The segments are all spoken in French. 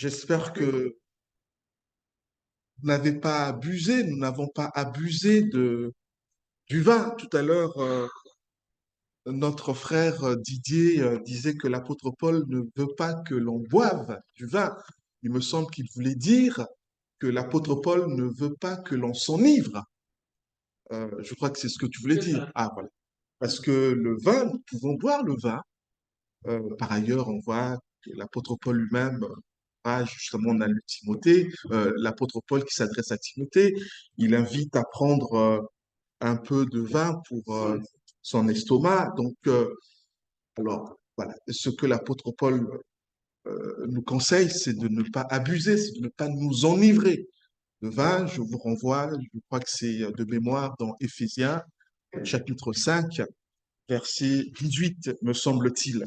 J'espère que vous n'avez pas abusé, nous n'avons pas abusé du vin. Tout à l'heure, notre frère Didier disait que l'apôtre Paul ne veut pas que l'on boive du vin. Il me semble qu'il voulait dire que l'apôtre Paul ne veut pas que l'on s'enivre. Je crois que c'est ce que tu voulais dire. Ah, voilà. Parce que le vin, nous pouvons boire le vin. Par ailleurs, on voit que l'apôtre Paul lui-même, justement, on a lu Timothée, l'apôtre Paul qui s'adresse à Timothée, il invite à prendre un peu de vin pour son estomac. Donc, alors, voilà, ce que l'apôtre Paul nous conseille, c'est de ne pas abuser, c'est de ne pas nous enivrer. Le vin, je vous renvoie, je crois que c'est de mémoire dans Éphésiens, chapitre 5, verset 18, me semble-t-il.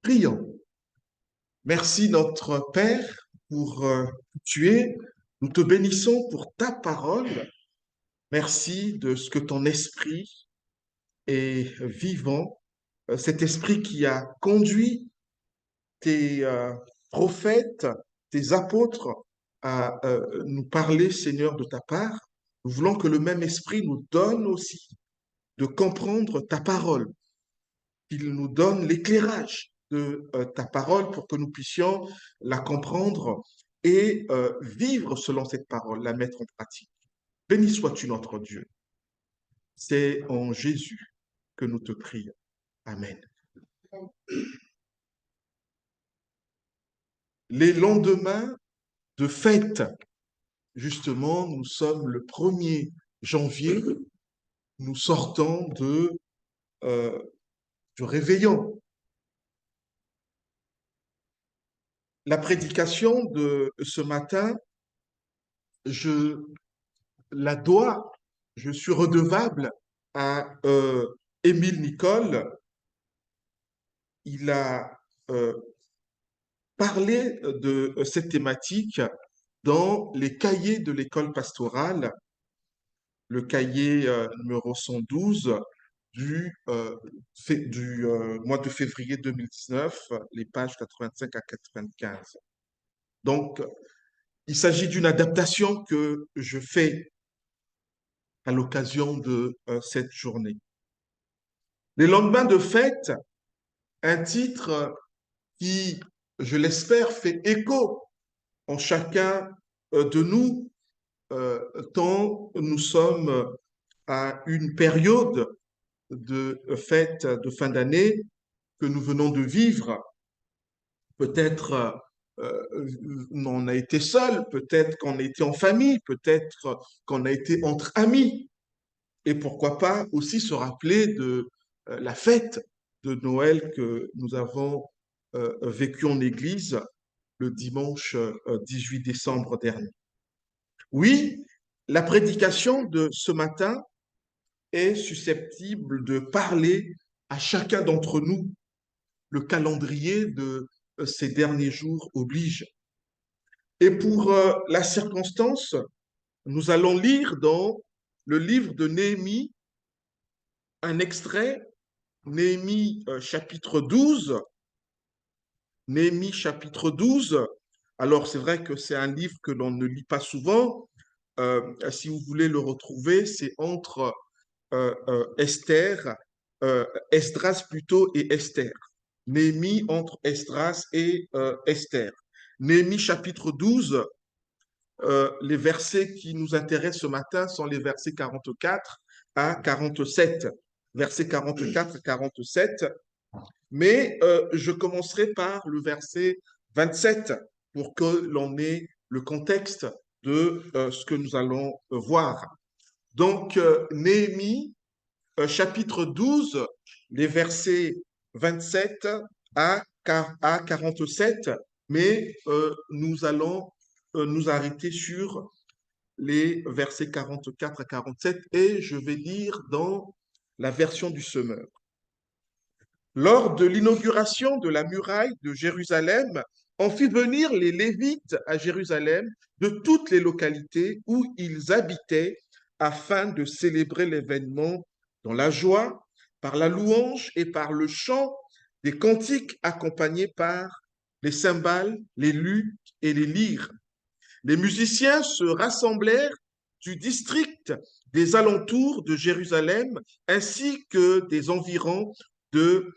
Prions. Merci notre Père pour qui tu es. Nous te bénissons pour ta parole. Merci de ce que ton esprit est vivant, cet esprit qui a conduit tes prophètes, tes apôtres à nous parler, Seigneur, de ta part. Nous voulons que le même esprit nous donne aussi de comprendre ta parole, qu'il nous donne l'éclairage de ta parole pour que nous puissions la comprendre et vivre selon cette parole, la mettre en pratique. Béni sois-tu notre Dieu. C'est en Jésus que nous te prions. Amen. Les lendemains de fête, justement, nous sommes le 1er janvier, nous sortons euh, du réveillon. La prédication de ce matin, je la dois, je suis redevable à Émile Nicole. Il a euh, parlé de cette thématique dans les cahiers de l'école pastorale, le cahier numéro 112 du mois de février 2019, les pages 85 à 95. Donc, il s'agit d'une adaptation que je fais à l'occasion de cette journée. Les lendemains de fête, un titre qui, je l'espère, fait écho en chacun de nous, tant nous sommes à une période de fête de fin d'année que nous venons de vivre. Peut-être on a été seul, peut-être qu'on a été en famille, peut-être qu'on a été entre amis. Et pourquoi pas aussi se rappeler de la fête de Noël que nous avons vécue en Église le dimanche 18 décembre dernier. Oui, la prédication de ce matin est susceptible de parler à chacun d'entre nous. Le calendrier de ces derniers jours oblige. Et pour la circonstance, nous allons lire dans le livre de Néhémie un extrait, Néhémie chapitre 12. Néhémie chapitre 12. Alors, c'est vrai que c'est un livre que l'on ne lit pas souvent. Si vous voulez le retrouver, c'est entre Esdras plutôt et Esther. Néhémie entre Esdras et Esther. Néhémie chapitre 12, les versets qui nous intéressent ce matin sont les versets 44 à 47. Versets 44 à 47. Mais je commencerai par le verset 27 pour que l'on ait le contexte de ce que nous allons voir. Donc, Néhémie, chapitre 12, les versets 27 à 47, mais nous allons nous arrêter sur les versets 44 à 47 et je vais lire dans la version du Semeur. Lors de l'inauguration de la muraille de Jérusalem, on fit venir les Lévites à Jérusalem de toutes les localités où ils habitaient afin de célébrer l'événement dans la joie, par la louange et par le chant des cantiques accompagnés par les cymbales, les luttes et les lyres. Les musiciens se rassemblèrent du district des alentours de Jérusalem ainsi que des environs de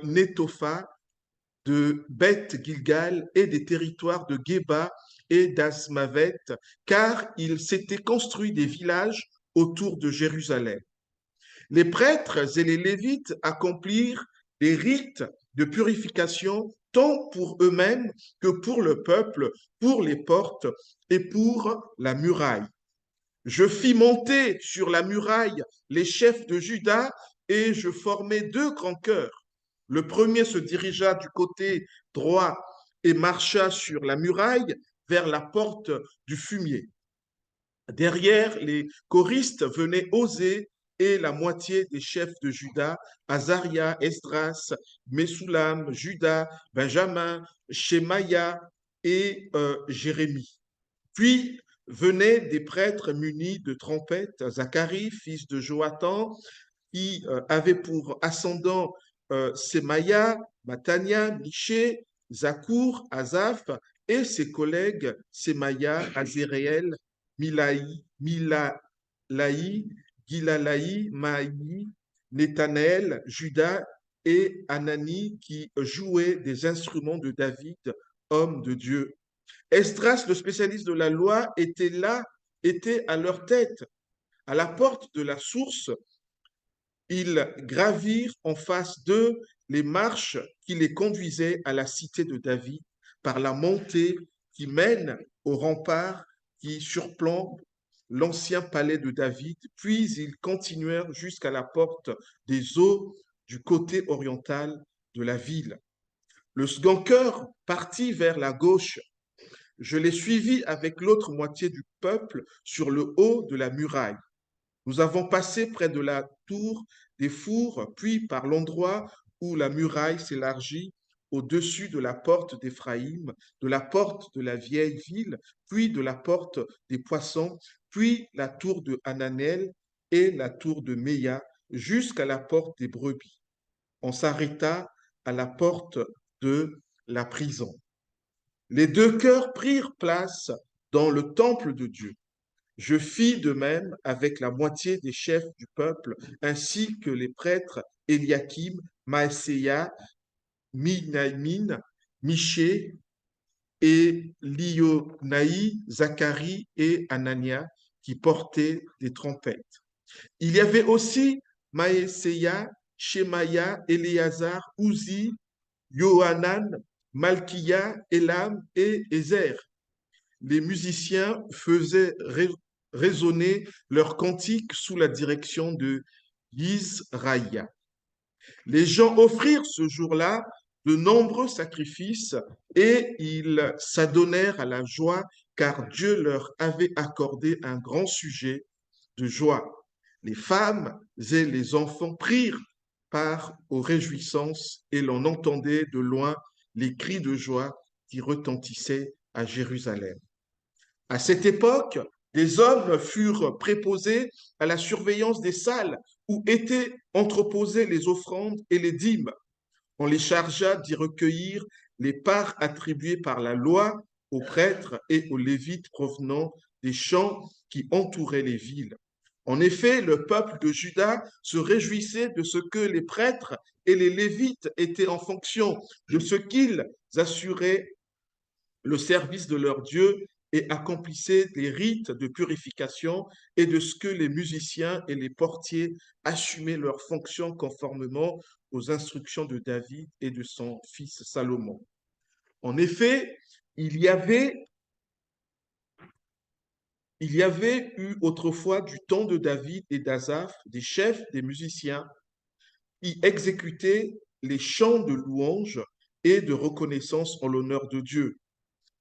Netopha, de Beth Gilgal et des territoires de Geba et d'Asmavet, car il s'était construit des villages autour de Jérusalem. Les prêtres et les Lévites accomplirent des rites de purification tant pour eux-mêmes que pour le peuple, pour les portes et pour la muraille. Je fis monter sur la muraille les chefs de Juda et je formai deux grands chœurs. Le premier se dirigea du côté droit et marcha sur la muraille vers la porte du fumier. Derrière, les choristes venaient Osée et la moitié des chefs de Juda, Azaria, Esdras, Mesoulam, Juda, Benjamin, Shemaïa et Jérémie. Puis venaient des prêtres munis de trompettes, Zacharie, fils de Joathan, qui avait pour ascendant Semaïa, Matania, Miché, Zakour, Azaph et ses collègues Semaïa, Azéréel, Milalaï, Gilalaï, Maï, Nethanel, Judas et Anani qui jouaient des instruments de David, homme de Dieu. Esdras, le spécialiste de la loi, était là, était à leur tête. À la porte de la source, ils gravirent en face d'eux les marches qui les conduisaient à la cité de David par la montée qui mène au rempart qui surplombe l'ancien palais de David, puis ils continuèrent jusqu'à la porte des eaux du côté oriental de la ville. Le second chœur partit vers la gauche. Je les suivis avec l'autre moitié du peuple sur le haut de la muraille. Nous avons passé près de la tour des fours, puis par l'endroit où la muraille s'élargit au-dessus de la porte d'Éphraïm, de la porte de la vieille ville, puis de la porte des poissons, puis la tour de Hananel et la tour de Méa, jusqu'à la porte des brebis. On s'arrêta à la porte de la prison. Les deux chœurs prirent place dans le temple de Dieu. Je fis de même avec la moitié des chefs du peuple, ainsi que les prêtres Eliakim, Maëséia, Minaïmin, Miché et Lionaï, Zacharie et Anania, qui portaient des trompettes. Il y avait aussi Maëséia, Shemaïa, Éléazar, Ouzi, Yohanan, Malkia, Elam et Ézer. Les musiciens faisaient résonner leurs cantiques sous la direction de Yisraïa. Les gens offrirent ce jour-là de nombreux sacrifices et ils s'adonnèrent à la joie car Dieu leur avait accordé un grand sujet de joie. Les femmes et les enfants prirent part aux réjouissances et l'on entendait de loin les cris de joie qui retentissaient à Jérusalem. À cette époque, des hommes furent préposés à la surveillance des salles où étaient entreposées les offrandes et les dîmes. On les chargea d'y recueillir les parts attribuées par la loi aux prêtres et aux lévites provenant des champs qui entouraient les villes. En effet, le peuple de Juda se réjouissait de ce que les prêtres et les lévites étaient en fonction de ce qu'ils assuraient le service de leur Dieu et accomplissaient les rites de purification et de ce que les musiciens et les portiers assumaient leurs fonctions conformément aux instructions de David et de son fils Salomon. En effet, il y avait eu autrefois du temps de David et d'Asaph des chefs des musiciens qui exécutaient les chants de louange et de reconnaissance en l'honneur de Dieu.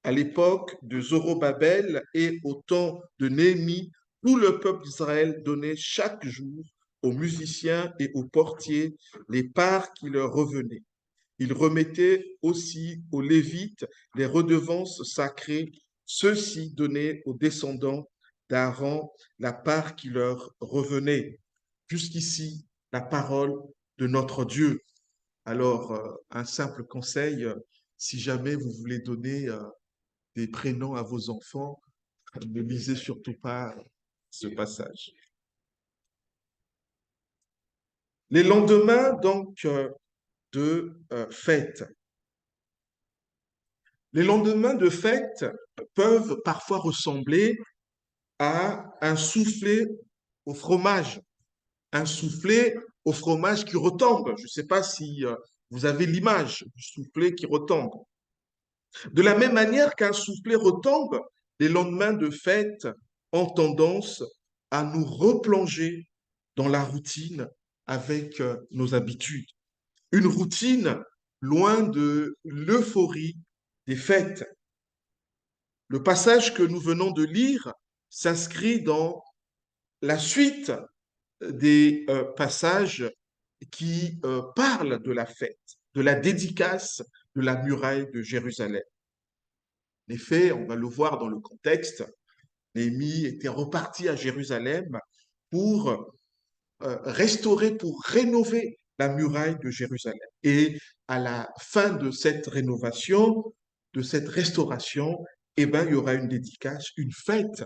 À l'époque de Zorobabel et au temps de Néhémie, tout le peuple d'Israël donnait chaque jour aux musiciens et aux portiers les parts qui leur revenaient. Ils remettaient aussi aux Lévites les redevances sacrées. Ceux-ci donnaient aux descendants d'Aaron la part qui leur revenait. Jusqu'ici, la parole de notre Dieu. Alors, un simple conseil, si jamais vous voulez donner des prénoms à vos enfants, ne lisez surtout pas ce passage. Les lendemains, donc, de fête. Les lendemains de fête peuvent parfois ressembler à un soufflé au fromage, un soufflé au fromage qui retombe. Je ne sais pas si vous avez l'image du soufflé qui retombe. De la même manière qu'un soufflé retombe, les lendemains de fête ont tendance à nous replonger dans la routine avec nos habitudes. Une routine loin de l'euphorie des fêtes. Le passage que nous venons de lire s'inscrit dans la suite des passages qui parlent de la fête, de la dédicace de la muraille de Jérusalem. En effet, on va le voir dans le contexte, Néhémie était reparti à Jérusalem pour restaurer, pour rénover la muraille de Jérusalem. Et à la fin de cette rénovation, de cette restauration, eh ben, il y aura une dédicace, une fête.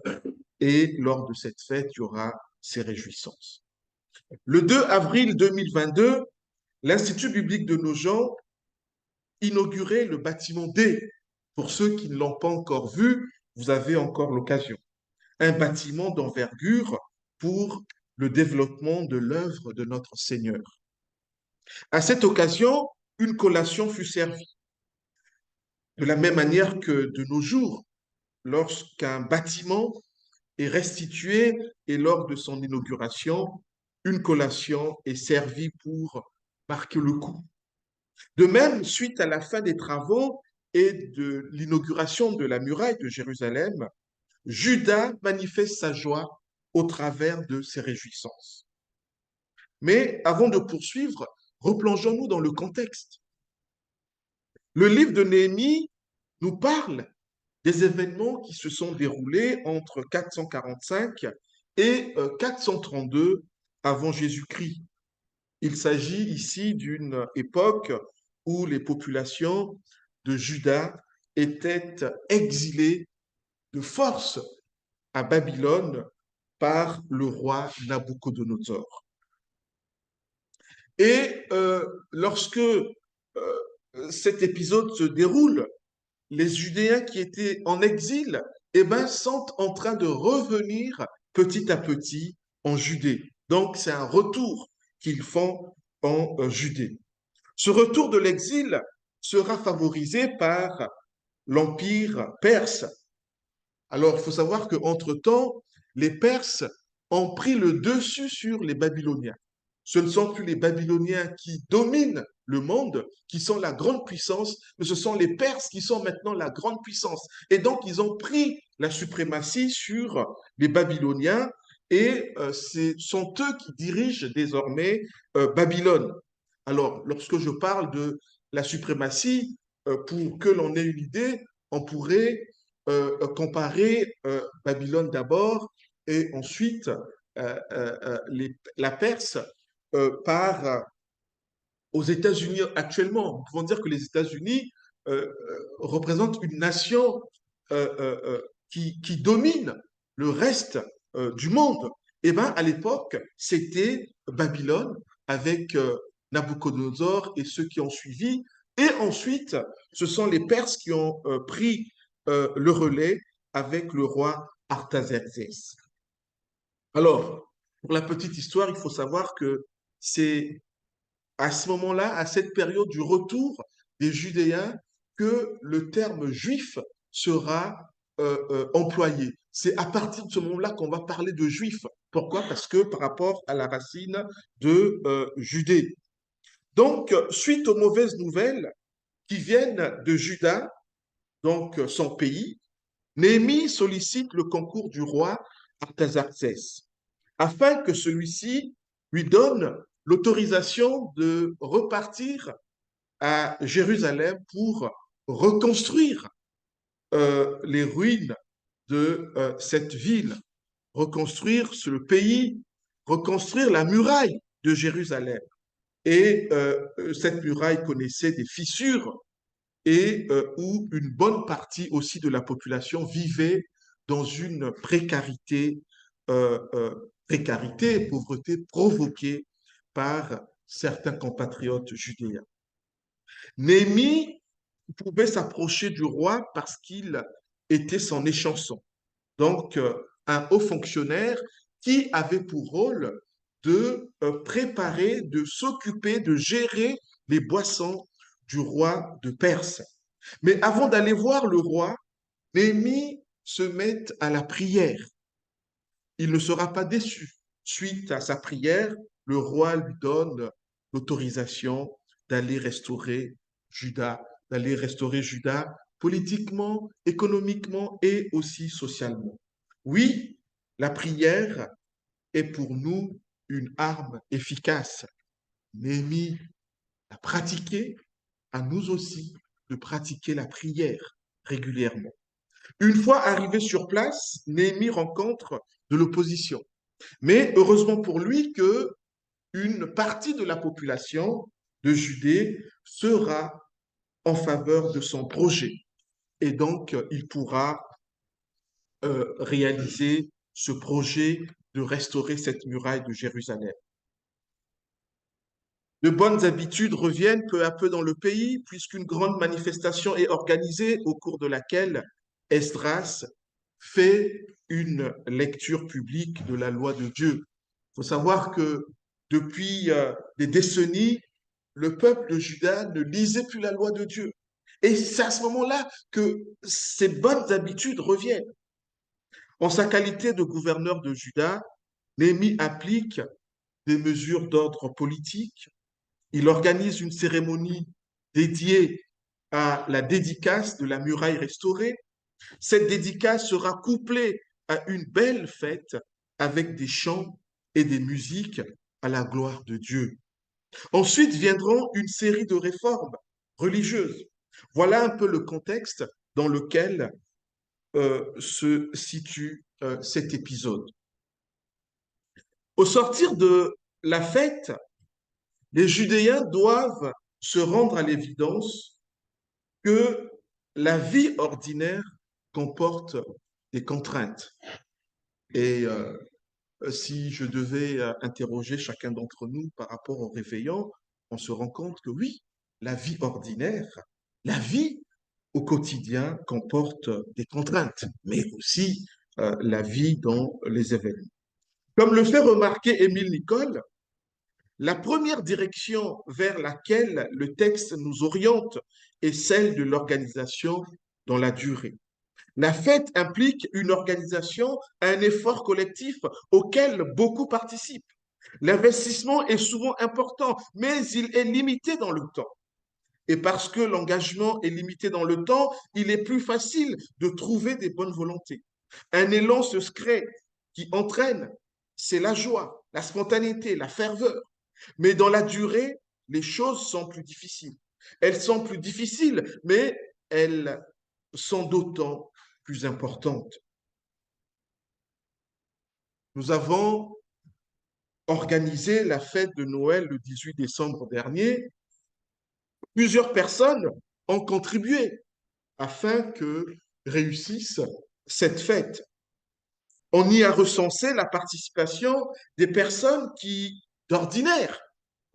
Et lors de cette fête, il y aura ces réjouissances. Le 2 avril 2022, l'Institut biblique de Nogent inaugurait le bâtiment D. Pour ceux qui ne l'ont pas encore vu, vous avez encore l'occasion. Un bâtiment d'envergure pour le développement de l'œuvre de notre Seigneur. À cette occasion, une collation fut servie. De la même manière que de nos jours, lorsqu'un bâtiment est restitué et lors de son inauguration, une collation est servie pour marquer le coup. De même, suite à la fin des travaux et de l'inauguration de la muraille de Jérusalem, Judas manifeste sa joie au travers de ses réjouissances. Mais avant de poursuivre, replongeons-nous dans le contexte. Le livre de Néhémie nous parle des événements qui se sont déroulés entre 445 et 432 avant Jésus-Christ. Il s'agit ici d'une époque où les populations de Juda étaient exilées de force à Babylone par le roi Nabuchodonosor. Et lorsque cet épisode se déroule, les Judéens qui étaient en exil, eh ben, sont en train de revenir petit à petit en Judée. Donc, c'est un retour qu'ils font en Judée. Ce retour de l'exil sera favorisé par l'Empire perse. Alors, il faut savoir qu'entre-temps, les Perses ont pris le dessus sur les Babyloniens. Ce ne sont plus les Babyloniens qui dominent le monde, qui sont la grande puissance, mais ce sont les Perses qui sont maintenant la grande puissance. Et donc, ils ont pris la suprématie sur les Babyloniens et ce sont eux qui dirigent désormais Babylone. Alors, lorsque je parle de la suprématie, pour que l'on ait une idée, on pourrait comparer Babylone d'abord et ensuite la Perse aux États-Unis actuellement. Nous pouvons dire que les États-Unis représentent une nation qui domine le reste du monde. Et bien, à l'époque, c'était Babylone avec Nabuchodonosor et ceux qui ont suivi. Et ensuite, ce sont les Perses qui ont pris le relais avec le roi Artaxerxès. Alors, pour la petite histoire, il faut savoir que c'est à ce moment-là, à cette période du retour des Judéens, que le terme juif sera employé. C'est à partir de ce moment-là qu'on va parler de juif. Pourquoi? Parce que par rapport à la racine de Judée. Donc, suite aux mauvaises nouvelles qui viennent de Juda, donc son pays, Néhémie sollicite le concours du roi Artaxerxès afin que celui-ci lui donne l'autorisation de repartir à Jérusalem pour reconstruire les ruines de cette ville, reconstruire le pays, reconstruire la muraille de Jérusalem. Et cette muraille connaissait des fissures et où une bonne partie aussi de la population vivait dans une précarité et pauvreté provoquée par certains compatriotes judéens. Néhémie pouvait s'approcher du roi parce qu'il était son échanson. Donc, un haut fonctionnaire qui avait pour rôle de préparer, de s'occuper, de gérer les boissons du roi de Perse. Mais avant d'aller voir le roi, Néhémie se met à la prière. Il ne sera pas déçu. Suite à sa prière, le roi lui donne l'autorisation d'aller restaurer Juda, politiquement, économiquement et aussi socialement. Oui, la prière est pour nous une arme efficace. Néhémie a pratiqué, à nous aussi de pratiquer la prière régulièrement. Une fois arrivé sur place, Néhémie rencontre de l'opposition. Mais heureusement pour lui que une partie de la population de Judée sera en faveur de son projet. Et donc, il pourra réaliser ce projet de restaurer cette muraille de Jérusalem. De bonnes habitudes reviennent peu à peu dans le pays, puisqu'une grande manifestation est organisée au cours de laquelle Esdras fait une lecture publique de la loi de Dieu. Il faut savoir que depuis des décennies, le peuple de Juda ne lisait plus la loi de Dieu. Et c'est à ce moment-là que ces bonnes habitudes reviennent. En sa qualité de gouverneur de Juda, Néhémie applique des mesures d'ordre politique. Il organise une cérémonie dédiée à la dédicace de la muraille restaurée. Cette dédicace sera couplée à une belle fête avec des chants et des musiques à la gloire de Dieu. Ensuite viendront une série de réformes religieuses. Voilà un peu le contexte dans lequel se situe cet épisode. Au sortir de la fête, les Judéens doivent se rendre à l'évidence que la vie ordinaire comporte des contraintes. Et si je devais interroger chacun d'entre nous par rapport au réveillon, on se rend compte que oui, la vie ordinaire, la vie au quotidien comporte des contraintes, mais aussi la vie dans les événements. Comme le fait remarquer Émile Nicole, la première direction vers laquelle le texte nous oriente est celle de l'organisation dans la durée. La fête implique une organisation, un effort collectif auquel beaucoup participent. L'investissement est souvent important, mais il est limité dans le temps. Et parce que l'engagement est limité dans le temps, il est plus facile de trouver des bonnes volontés. Un élan se crée qui entraîne, c'est la joie, la spontanéité, la ferveur. Mais dans la durée, les choses sont plus difficiles. Elles sont plus difficiles, mais elles sont d'autant plus importantes. Nous avons organisé la fête de Noël le 18 décembre dernier. Plusieurs personnes ont contribué afin que réussisse cette fête. On y a recensé la participation des personnes qui, d'ordinaire,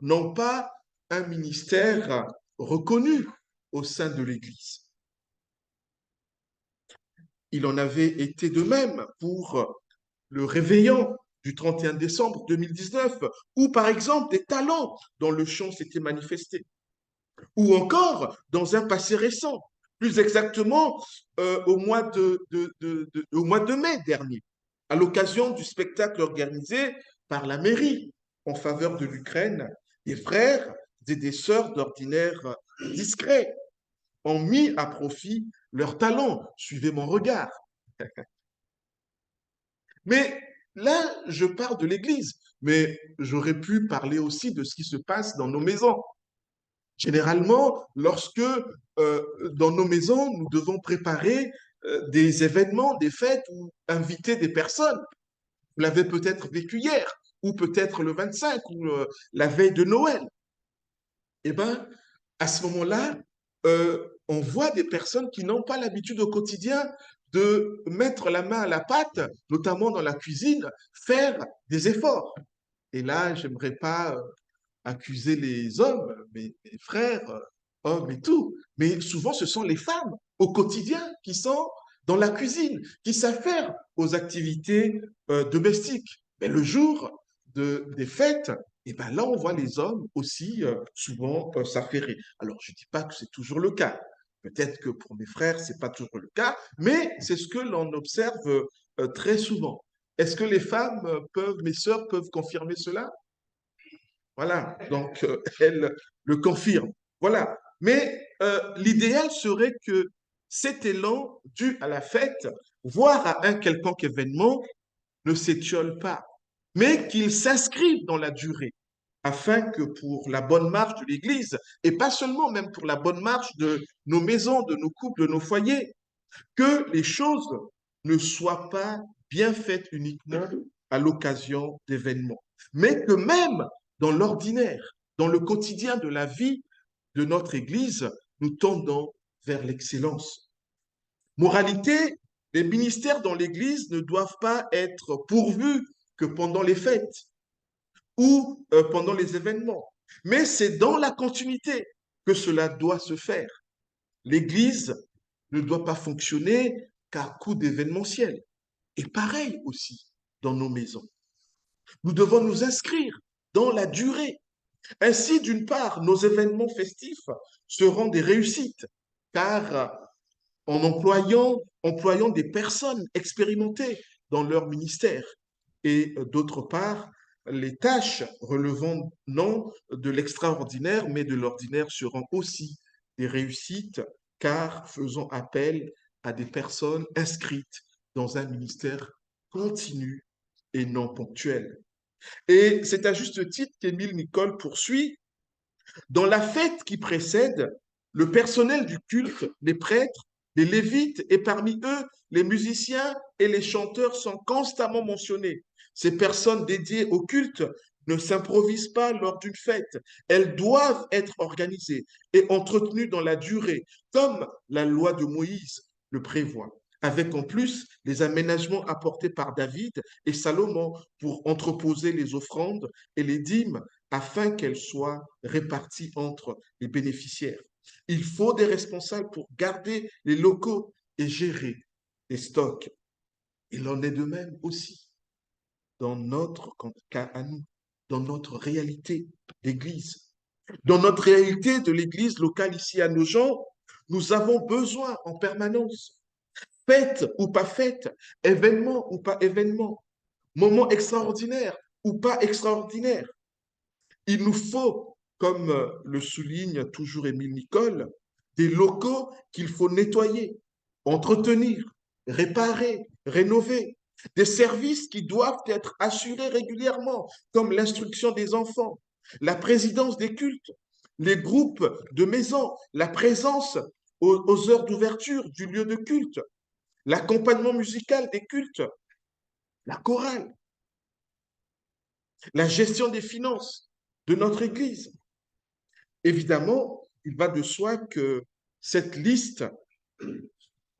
n'ont pas un ministère reconnu au sein de l'Église. Il en avait été de même pour le réveillon du 31 décembre 2019, où par exemple des talents dans le chant s'étaient manifestés, ou encore dans un passé récent, plus exactement au mois de mai dernier, à l'occasion du spectacle organisé par la mairie en faveur de l'Ukraine. Des frères et des sœurs d'ordinaire discrets ont mis à profit leurs talents. Suivez mon regard. Mais là, je parle de l'Église, mais j'aurais pu parler aussi de ce qui se passe dans nos maisons. Généralement, lorsque dans nos maisons, nous devons préparer des événements, des fêtes ou inviter des personnes. Vous l'avez peut-être vécu hier, ou peut-être le 25, ou la veille de Noël. Eh bien, à ce moment-là, on voit des personnes qui n'ont pas l'habitude au quotidien de mettre la main à la pâte, notamment dans la cuisine, faire des efforts. Et là, j'aimerais pas accuser les hommes, mes frères, hommes et tout, mais souvent ce sont les femmes au quotidien qui sont dans la cuisine, qui savent faire aux activités domestiques. Mais le jour des fêtes, et ben là, on voit les hommes aussi souvent s'affairer. Alors, je ne dis pas que c'est toujours le cas. Peut-être que pour mes frères, c'est pas toujours le cas, mais c'est ce que l'on observe très souvent. Est-ce que les femmes peuvent, mes sœurs peuvent confirmer cela? Voilà, donc elle le confirme. Voilà. Mais l'idéal serait que cet élan dû à la fête, voire à un quelconque événement, ne s'étiole pas, mais qu'il s'inscrive dans la durée, afin que pour la bonne marche de l'Église, et pas seulement même pour la bonne marche de nos maisons, de nos couples, de nos foyers, que les choses ne soient pas bien faites uniquement à l'occasion d'événements, mais que même dans l'ordinaire, dans le quotidien de la vie de notre Église, nous tendons vers l'excellence. Moralité, les ministères dans l'Église ne doivent pas être pourvus que pendant les fêtes ou pendant les événements, mais c'est dans la continuité que cela doit se faire. L'Église ne doit pas fonctionner qu'à coup d'événementiel. Et pareil aussi dans nos maisons. Nous devons nous inscrire dans la durée. Ainsi, d'une part, nos événements festifs seront des réussites, car en employant des personnes expérimentées dans leur ministère. Et d'autre part, les tâches relevant non de l'extraordinaire, mais de l'ordinaire seront aussi des réussites, car faisant appel à des personnes inscrites dans un ministère continu et non ponctuel. Et c'est à juste titre qu'Émile Nicole poursuit dans la fête qui précède, le personnel du culte, les prêtres, les lévites et parmi eux, les musiciens et les chanteurs sont constamment mentionnés. Ces personnes dédiées au culte ne s'improvisent pas lors d'une fête. Elles doivent être organisées et entretenues dans la durée, comme la loi de Moïse le prévoit, avec en plus les aménagements apportés par David et Salomon pour entreposer les offrandes et les dîmes afin qu'elles soient réparties entre les bénéficiaires. Il faut des responsables pour garder les locaux et gérer les stocks. Il en est de même aussi dans notre cas à nous, dans notre réalité d'Église. Dans notre réalité de l'Église locale ici à Nogent, nous avons besoin en permanence, fête ou pas fête, événement ou pas événement, moment extraordinaire ou pas extraordinaire. Il nous faut, comme le souligne toujours Émile Nicole, des locaux qu'il faut nettoyer, entretenir, réparer, rénover, des services qui doivent être assurés régulièrement, comme l'instruction des enfants, la présidence des cultes, les groupes de maison, la présence aux heures d'ouverture du lieu de culte, l'accompagnement musical des cultes, la chorale, la gestion des finances de notre Église. Évidemment, il va de soi que cette liste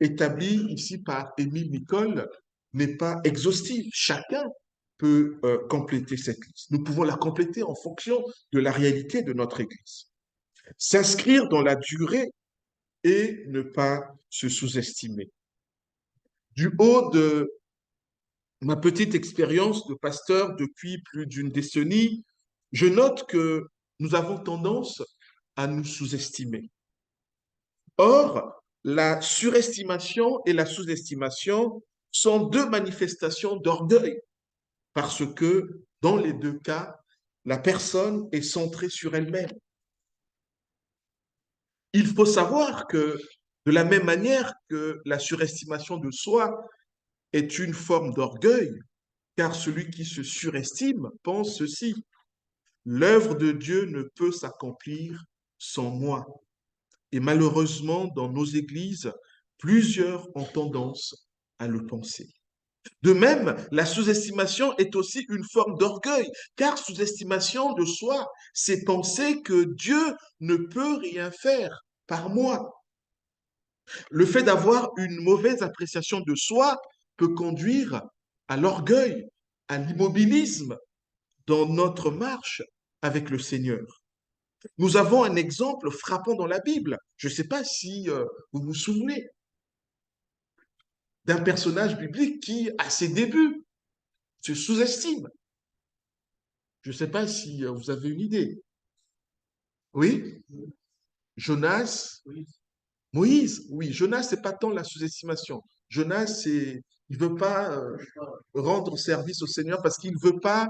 établie ici par Émile Nicole n'est pas exhaustive. Chacun peut compléter cette liste. Nous pouvons la compléter en fonction de la réalité de notre Église. S'inscrire dans la durée et ne pas se sous-estimer. Du haut de ma petite expérience de pasteur depuis plus d'une décennie, je note que nous avons tendance à nous sous-estimer. Or, la surestimation et la sous-estimation sont deux manifestations d'orgueil parce que dans les deux cas, la personne est centrée sur elle-même. Il faut savoir que de la même manière que la surestimation de soi est une forme d'orgueil, car celui qui se surestime pense ceci: l'œuvre de Dieu ne peut s'accomplir sans moi. Et malheureusement, dans nos églises, plusieurs ont tendance à le penser. De même, la sous-estimation est aussi une forme d'orgueil, car sous-estimation de soi, c'est penser que Dieu ne peut rien faire par moi. Le fait d'avoir une mauvaise appréciation de soi peut conduire à l'orgueil, à l'immobilisme dans notre marche avec le Seigneur. Nous avons un exemple frappant dans la Bible. Je ne sais pas si vous vous souvenez d'un personnage biblique qui, à ses débuts, se sous-estime. Je ne sais pas si vous avez une idée. Oui, Jonas, Moïse. Oui, Jonas, c'est pas tant la sous-estimation. Jonas, il veut pas rendre service au Seigneur parce qu'il veut pas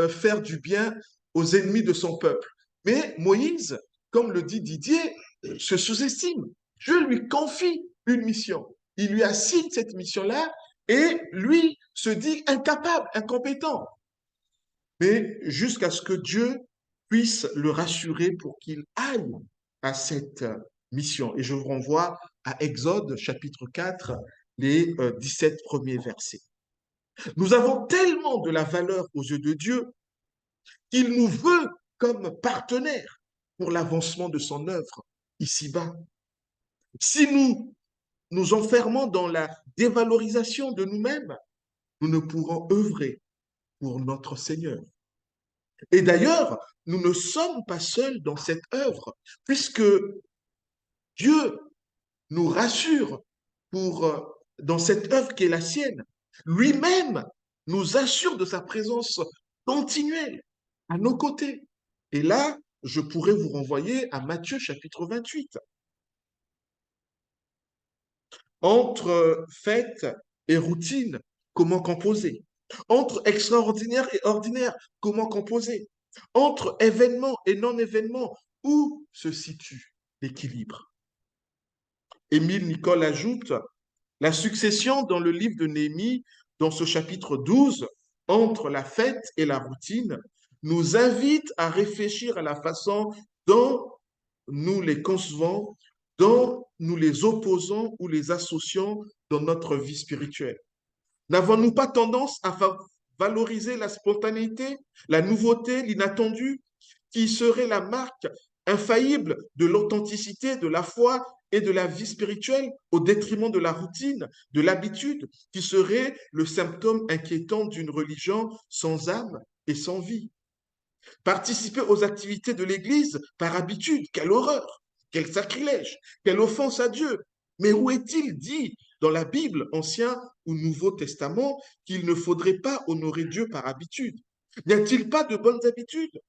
faire du bien aux ennemis de son peuple. Mais Moïse, comme le dit Didier, se sous-estime. Dieu lui confie une mission. Il lui assigne cette mission-là et lui se dit incapable, incompétent. Mais jusqu'à ce que Dieu puisse le rassurer pour qu'il aille à cette mission. Et je vous renvoie à Exode chapitre 4, les 17 premiers versets. Nous avons tellement de la valeur aux yeux de Dieu qu'il nous veut comme partenaire pour l'avancement de son œuvre ici-bas. Si nous nous enfermons dans la dévalorisation de nous-mêmes, nous ne pourrons œuvrer pour notre Seigneur. Et d'ailleurs, nous ne sommes pas seuls dans cette œuvre, puisque Dieu nous rassure pour, dans cette œuvre qui est la sienne. Lui-même nous assure de sa présence continuelle à nos côtés. Et là, je pourrais vous renvoyer à Matthieu chapitre 28. Entre fête et routine, comment composer? Entre extraordinaire et ordinaire, comment composer? Entre événement et non-événement, où se situe l'équilibre? Émile Nicole ajoute, la succession dans le livre de Néhémie, dans ce chapitre 12, entre la fête et la routine, nous invite à réfléchir à la façon dont nous les concevons, dont nous les opposons ou les associons dans notre vie spirituelle. N'avons-nous pas tendance à valoriser la spontanéité, la nouveauté, l'inattendu, qui serait la marque infaillible de l'authenticité, de la foi et de la vie spirituelle, au détriment de la routine, de l'habitude, qui serait le symptôme inquiétant d'une religion sans âme et sans vie? Participer aux activités de l'Église par habitude, quelle horreur, quel sacrilège, quelle offense à Dieu. Mais où est-il dit dans la Bible, Ancien ou Nouveau Testament, qu'il ne faudrait pas honorer Dieu par habitude? N'y a-t-il pas de bonnes habitudes,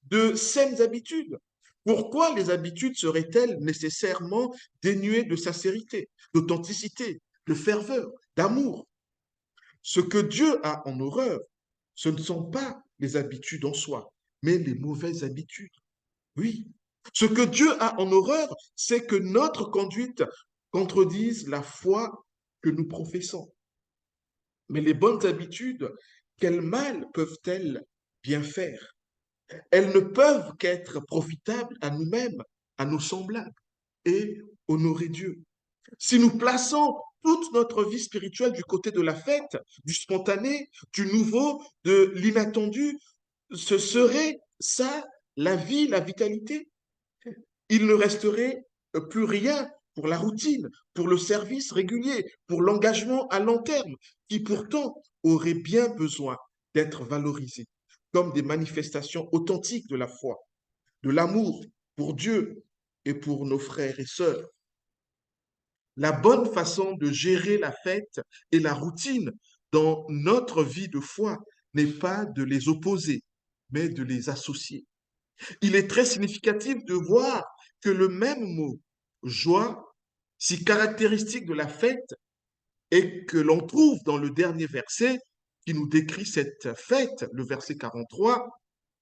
de saines habitudes? Pourquoi les habitudes seraient-elles nécessairement dénuées de sincérité, d'authenticité, de ferveur, d'amour? Ce que Dieu a en horreur, ce ne sont pas les habitudes en soi, mais les mauvaises habitudes. Oui. Ce que Dieu a en horreur, c'est que notre conduite contredise la foi que nous professons. Mais les bonnes habitudes, quel mal peuvent-elles bien faire? Elles ne peuvent qu'être profitables à nous-mêmes, à nos semblables et honorer Dieu. Si nous plaçons toute notre vie spirituelle du côté de la fête, du spontané, du nouveau, de l'inattendu, ce serait ça la vie, la vitalité? Il ne resterait plus rien pour la routine, pour le service régulier, pour l'engagement à long terme, qui pourtant aurait bien besoin d'être valorisés comme des manifestations authentiques de la foi, de l'amour pour Dieu et pour nos frères et sœurs. La bonne façon de gérer la fête et la routine dans notre vie de foi n'est pas de les opposer, mais de les associer. Il est très significatif de voir que le même mot, joie, si caractéristique de la fête, et que l'on trouve dans le dernier verset qui nous décrit cette fête, le verset 43,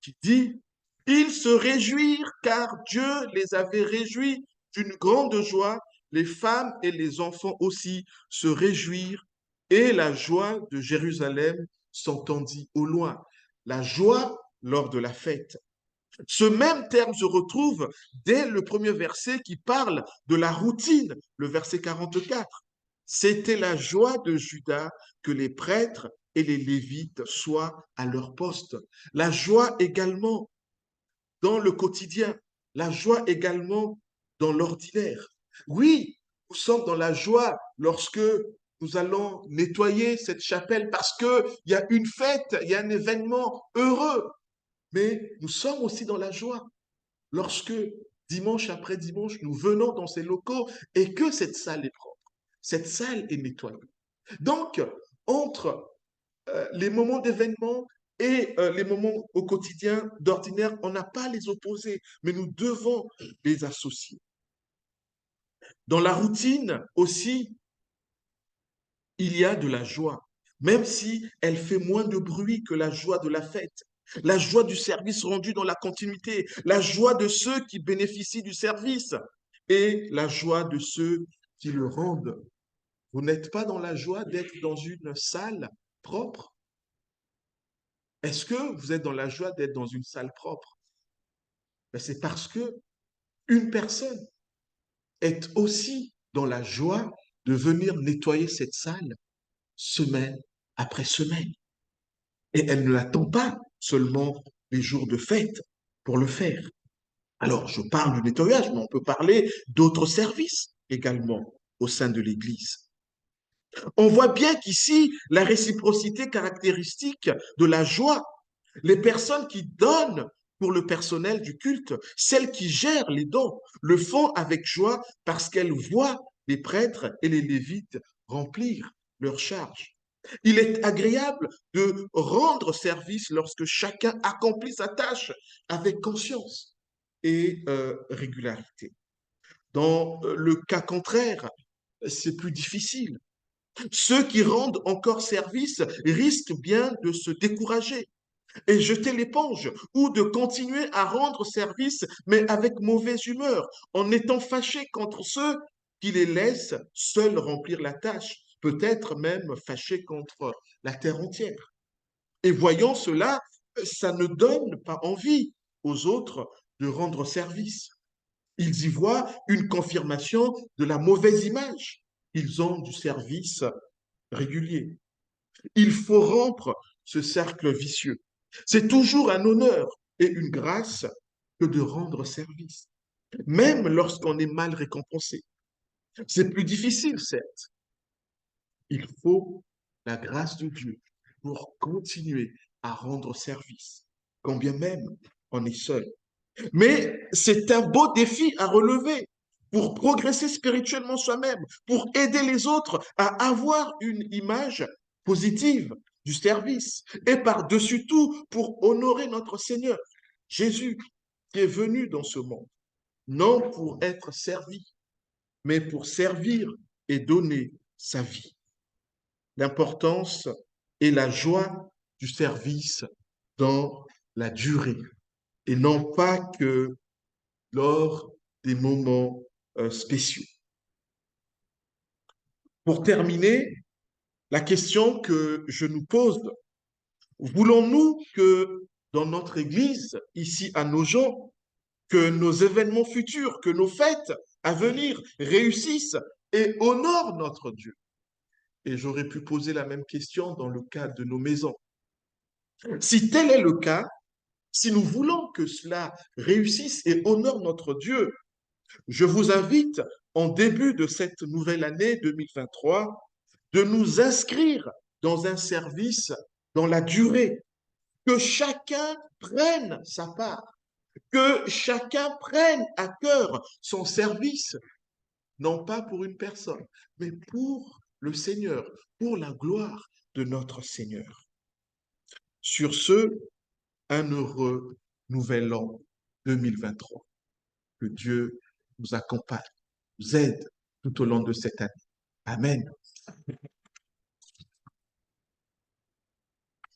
qui dit, ils se réjouirent car Dieu les avait réjouis d'une grande joie, les femmes et les enfants aussi se réjouirent, et la joie de Jérusalem s'entendit au loin. La joie lors de la fête. Ce même terme se retrouve dès le premier verset qui parle de la routine, le verset 44. C'était la joie de Judas que les prêtres et les Lévites soient à leur poste. La joie également dans le quotidien, la joie également dans l'ordinaire. Oui, Nous sommes dans la joie lorsque nous allons nettoyer cette chapelle parce qu'il y a une fête, il y a un événement heureux. Mais nous sommes aussi dans la joie lorsque dimanche après dimanche, nous venons dans ces locaux et que cette salle est propre, cette salle est nettoyée. Donc, entre les moments d'événement et les moments au quotidien d'ordinaire, on n'a pas à les opposer, mais nous devons les associer. Dans la routine aussi, il y a de la joie, même si elle fait moins de bruit que la joie de la fête. La joie du service rendu dans la continuité, la joie de ceux qui bénéficient du service et la joie de ceux qui le rendent. Vous n'êtes pas dans la joie d'être dans une salle propre? Est-ce que vous êtes dans la joie d'être dans une salle propre? Ben, c'est parce que une personne est aussi dans la joie de venir nettoyer cette salle semaine après semaine. Et elle ne l'attend pas seulement les jours de fête pour le faire. Alors, je parle du nettoyage, mais on peut parler d'autres services également au sein de l'Église. On voit bien qu'ici, la réciprocité caractéristique de la joie, les personnes qui donnent pour le personnel du culte, celles qui gèrent les dons, le font avec joie parce qu'elles voient les prêtres et les lévites remplir leurs charges. Il est agréable de rendre service lorsque chacun accomplit sa tâche avec conscience et régularité. Dans le cas contraire, c'est plus difficile. Ceux qui rendent encore service risquent bien de se décourager et jeter l'éponge ou de continuer à rendre service, mais avec mauvaise humeur, en étant fâchés contre ceux qui les laissent seuls remplir la tâche, peut-être même fâchés contre la terre entière. Et voyant cela, ça ne donne pas envie aux autres de rendre service. Ils y voient une confirmation de la mauvaise image qu'ils ont du service régulier. Il faut rompre ce cercle vicieux. C'est toujours un honneur et une grâce que de rendre service, même lorsqu'on est mal récompensé. C'est plus difficile, certes. Il faut la grâce de Dieu pour continuer à rendre service, quand bien même on est seul. Mais c'est un beau défi à relever pour progresser spirituellement soi-même, pour aider les autres à avoir une image positive du service et par-dessus tout pour honorer notre Seigneur Jésus qui est venu dans ce monde, non pour être servi, mais pour servir et donner sa vie. L'importance et la joie du service dans la durée et non pas que lors des moments spéciaux. Pour terminer, la question que je nous pose, voulons-nous que dans notre Église, ici à Nogent, que nos événements futurs, que nos fêtes à venir réussissent et honorent notre Dieu? Et j'aurais pu poser la même question dans le cadre de nos maisons. Si tel est le cas, si nous voulons que cela réussisse et honore notre Dieu, je vous invite, en début de cette nouvelle année 2023, de nous inscrire dans un service dans la durée, que chacun prenne sa part, que chacun prenne à cœur son service, non pas pour une personne, mais pour le Seigneur, pour la gloire de notre Seigneur. Sur ce, un heureux nouvel an 2023. Que Dieu nous accompagne, nous aide tout au long de cette année. Amen.